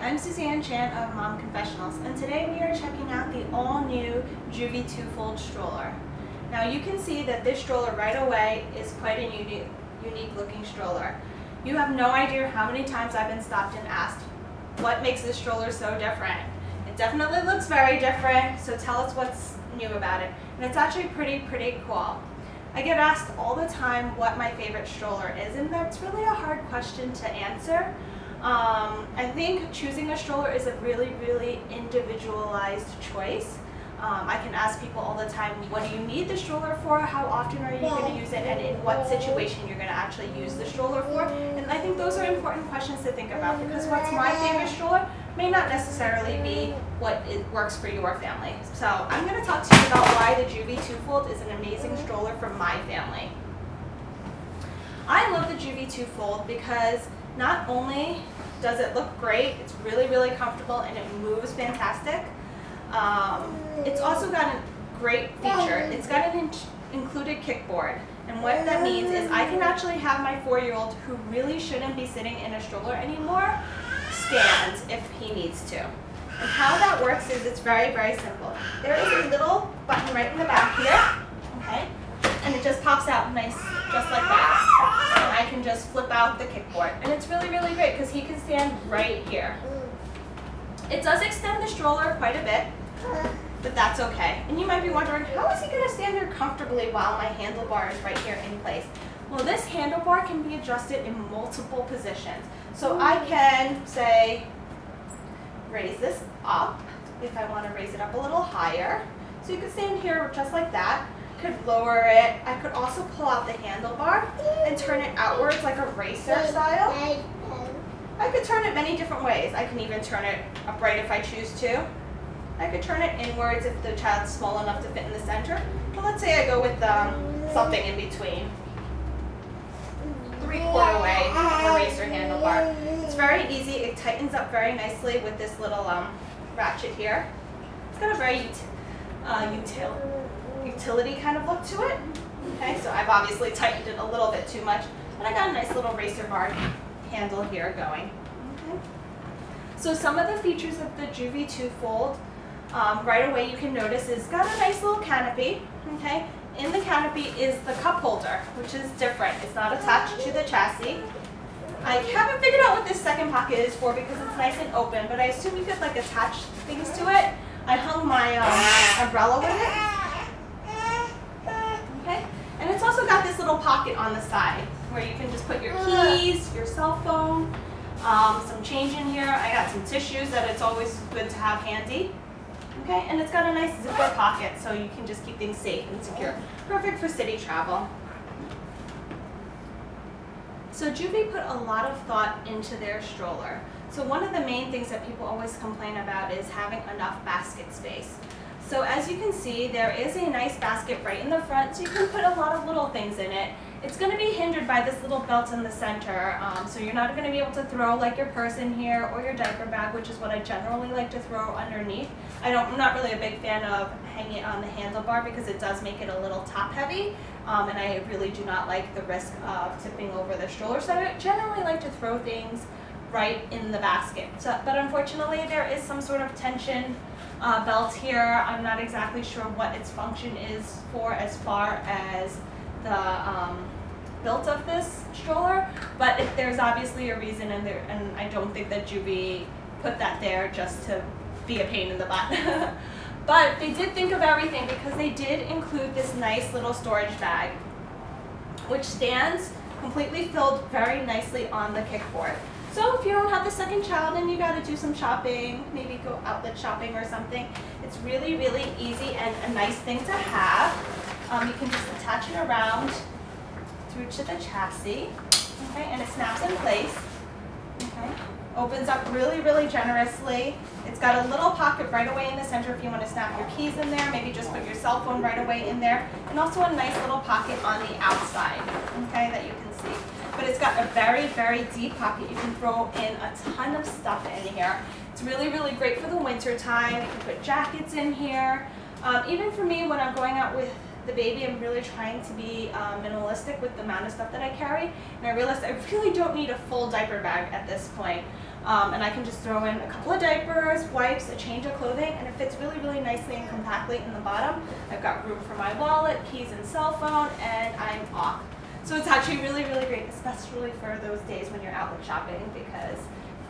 I'm Suzanne Chan of Mom Confessionals, and today we are checking out the all-new Joovy TwoFold Stroller. Now you can see that this stroller right away is quite a unique looking stroller. You have no idea how many times I've been stopped and asked, what makes this stroller so different? It definitely looks very different, so tell us what's new about it. And it's actually pretty cool. I get asked all the time what my favorite stroller is, and that's really a hard question to answer. I think choosing a stroller is a really individualized choice. I can ask people all the time, what do you need the stroller for? How often are you going to use it? And in what situation you're going to actually use the stroller for? And I think those are important questions to think about, because what's my favorite stroller may not necessarily be what works for your family. So I'm going to talk to you about why the Joovy TwoFold is an amazing stroller for my family. I love the Joovy TwoFold because not only does it look great, it's really comfortable and it moves fantastic. It's also got a great feature. It's got an included kickboard. And what that means is I can actually have my 4-year-old, who really shouldn't be sitting in a stroller anymore, stand if he needs to. And how that works is it's very simple. There is a little button right in the back here, okay? And it just pops out nice, just like that. And I can just flip out the kickboard. And it's really great because he can stand right here. It does extend the stroller quite a bit, but that's okay. And you might be wondering, how is he going to stand here comfortably while my handlebar is right here in place? Well, this handlebar can be adjusted in multiple positions. So I can, say, raise this up if I want to raise it up a little higher. So you could stand here just like that. Could lower it. I could also pull out the handlebar and turn it outwards like a racer style. I could turn it many different ways. I can even turn it upright if I choose to. I could turn it inwards if the child's small enough to fit in the center. But let's say I go with something in between. 3/4 way a racer handlebar. It's very easy. It tightens up very nicely with this little ratchet here. It's got a very utility kind of look to it. Okay, so I've obviously tightened it a little bit too much, but I got a nice little racer bar handle here going. Okay. So some of the features of the Joovy TwoFold, right away you can notice, is got a nice little canopy. Okay, in the canopy is the cup holder, which is different. It's not attached to the chassis. I haven't figured out what this second pocket is for because it's nice and open, but I assume you could like attach things to it. I hung my umbrella with it. Okay, and it's also got this little pocket on the side where you can just put your keys, your cell phone, some change in here. I got some tissues that it's always good to have handy. Okay, and it's got a nice zipper pocket so you can just keep things safe and secure. Perfect for city travel. So Joovy put a lot of thought into their stroller. So one of the main things that people always complain about is having enough basket space. So as you can see, there is a nice basket right in the front, so you can put a lot of little things in it. It's going to be hindered by this little belt in the center, so you're not going to be able to throw like your purse in here or your diaper bag, which is what I generally like to throw underneath. I'm not really a big fan of hanging it on the handlebar because it does make it a little top heavy, and I really do not like the risk of tipping over the stroller, so I generally like to throw things right in the basket. So, but unfortunately there is some sort of tension belt here. I'm not exactly sure what its function is for as far as the built of this stroller, but there's obviously a reason, and I don't think that Joovy put that there just to be a pain in the butt. But they did think of everything because they did include this nice little storage bag, which stands completely filled very nicely on the kickboard. So if you don't have the second child and you got to do some shopping, maybe go outlet shopping or something, it's really easy and a nice thing to have. You can just attach it around through to the chassis, okay, and it snaps in place. Okay, opens up really generously. It's got a little pocket right away in the center if you want to snap your keys in there. Maybe just put your cell phone right away in there, and also a nice little pocket on the outside, okay, that you can see. But it's got a very deep pocket. You can throw in a ton of stuff in here. It's really great for the winter time. You can put jackets in here. Even for me when I'm going out with the baby, I'm really trying to be minimalistic with the amount of stuff that I carry, and I realized I really don't need a full diaper bag at this point. And I can just throw in a couple of diapers, wipes, a change of clothing, and it fits really, really nicely and compactly in the bottom. I've got room for my wallet, keys, and cell phone, and I'm off. So it's actually really, really great, especially for those days when you're outlet shopping, because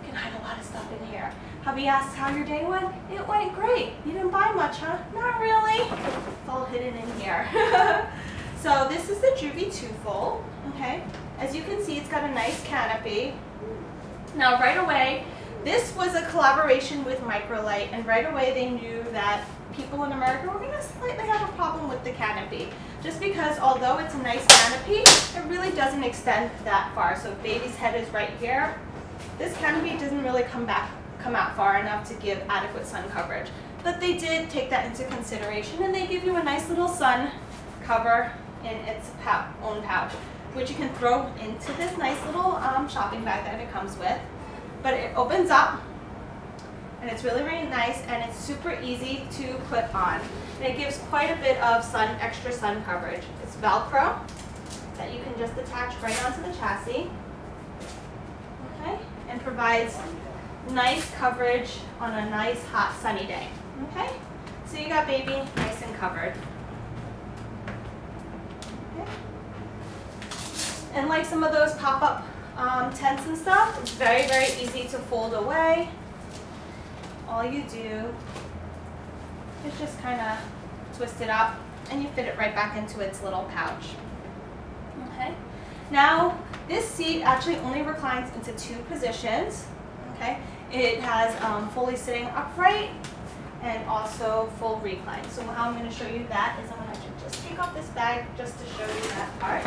you can hide a lot of stuff in here. Hubby asked how your day went. It went great. You didn't buy much, huh? Not really. It's all hidden in here. So this is the Joovy TwoFold, okay? As you can see, it's got a nice canopy. Now right away, this was a collaboration with Microlite, and right away they knew that people in America were going to slightly have a problem with the canopy. Just because although it's a nice canopy, it really doesn't extend that far. So if baby's head is right here, this canopy doesn't really come out far enough to give adequate sun coverage. But they did take that into consideration, and they give you a nice little sun cover in its own pouch, which you can throw into this nice little shopping bag that it comes with. But it opens up, and it's really, really nice, and it's super easy to put on. And it gives quite a bit of extra sun coverage. It's Velcro that you can just attach right onto the chassis, okay, and provides nice coverage on a nice, hot, sunny day, okay? So you got baby nice and covered. And like some of those pop-up tents and stuff, it's very, very easy to fold away. All you do is just kind of twist it up, and you fit it right back into its little pouch. Okay. Now, this seat actually only reclines into 2 positions. Okay. It has fully sitting upright and also full recline. So how I'm going to show you that is I'm going to just take off this bag just to show you that part.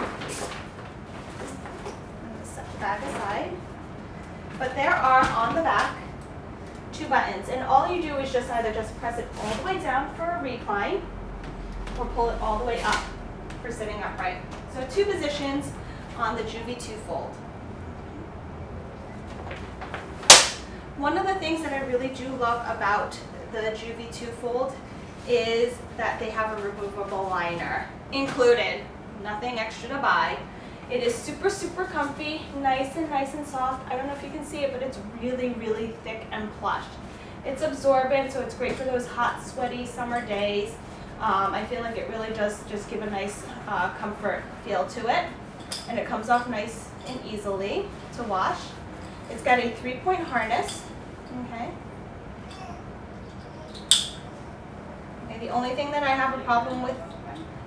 Bag aside, but there are on the back 2 buttons, and all you do is just either just press it all the way down for a recline or pull it all the way up for sitting upright. So 2 positions on the Joovy TwoFold. One of the things that I really do love about the Joovy TwoFold is that they have a removable liner included, nothing extra to buy. It is super, super comfy, nice and soft. I don't know if you can see it, but it's really, really thick and plush. It's absorbent, so it's great for those hot, sweaty summer days. I feel like it really does just give a nice comfort feel to it. And it comes off nice and easily to wash. It's got a 3-point harness, okay? The only thing that I have a problem with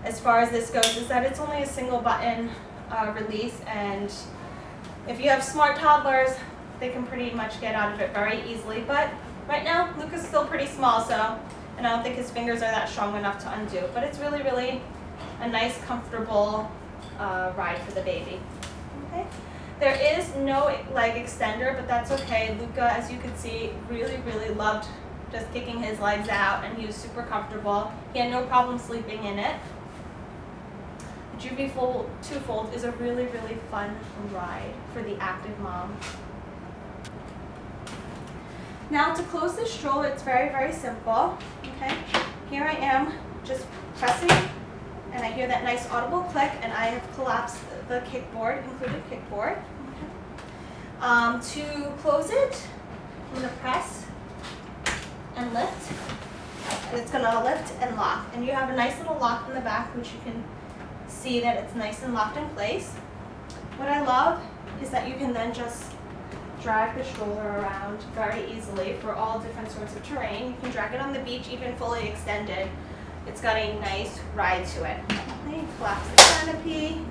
as far as this goes is that it's only a single button release, and if you have smart toddlers, they can pretty much get out of it very easily. But right now, Luca's still pretty small, and I don't think his fingers are that strong enough to undo. But it's really, really a nice, comfortable ride for the baby. Okay. There is no leg extender, but that's okay. Luca, as you can see, really, really loved just kicking his legs out, and he was super comfortable. He had no problem sleeping in it. Joovy TwoFold is a really, really fun ride for the active mom. Now to close this stroller, it's very, very simple. Okay, here I am just pressing, and I hear that nice audible click, and I have collapsed the kickboard, included kickboard. Okay. To close it, I'm going to press and lift, and it's going to lift and lock. And you have a nice little lock in the back, which you can see that it's nice and locked in place. What I love is that you can then just drag the stroller around very easily for all different sorts of terrain. You can drag it on the beach, even fully extended. It's got a nice ride to it. Okay, collapse the canopy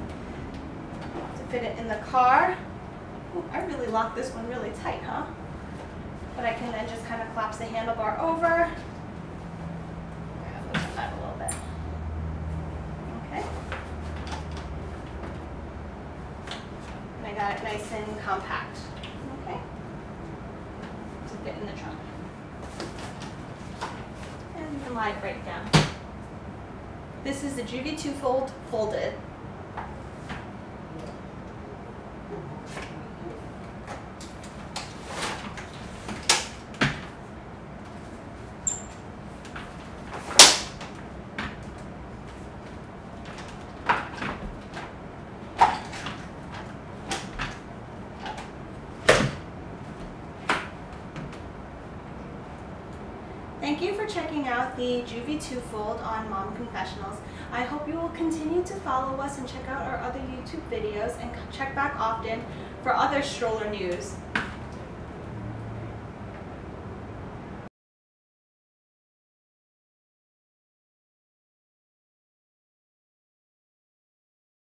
to fit it in the car. Ooh, I really locked this one really tight, huh? But I can then just kind of collapse the handlebar over. Loosen that a little bit. Okay. And I got it nice and compact. Okay. To fit in the trunk. And you can lie it right down. This is the Joovy TwoFold folded. Thank you for checking out the Joovy TwoFold on Mom Confessionals. I hope you will continue to follow us and check out our other YouTube videos and check back often for other stroller news.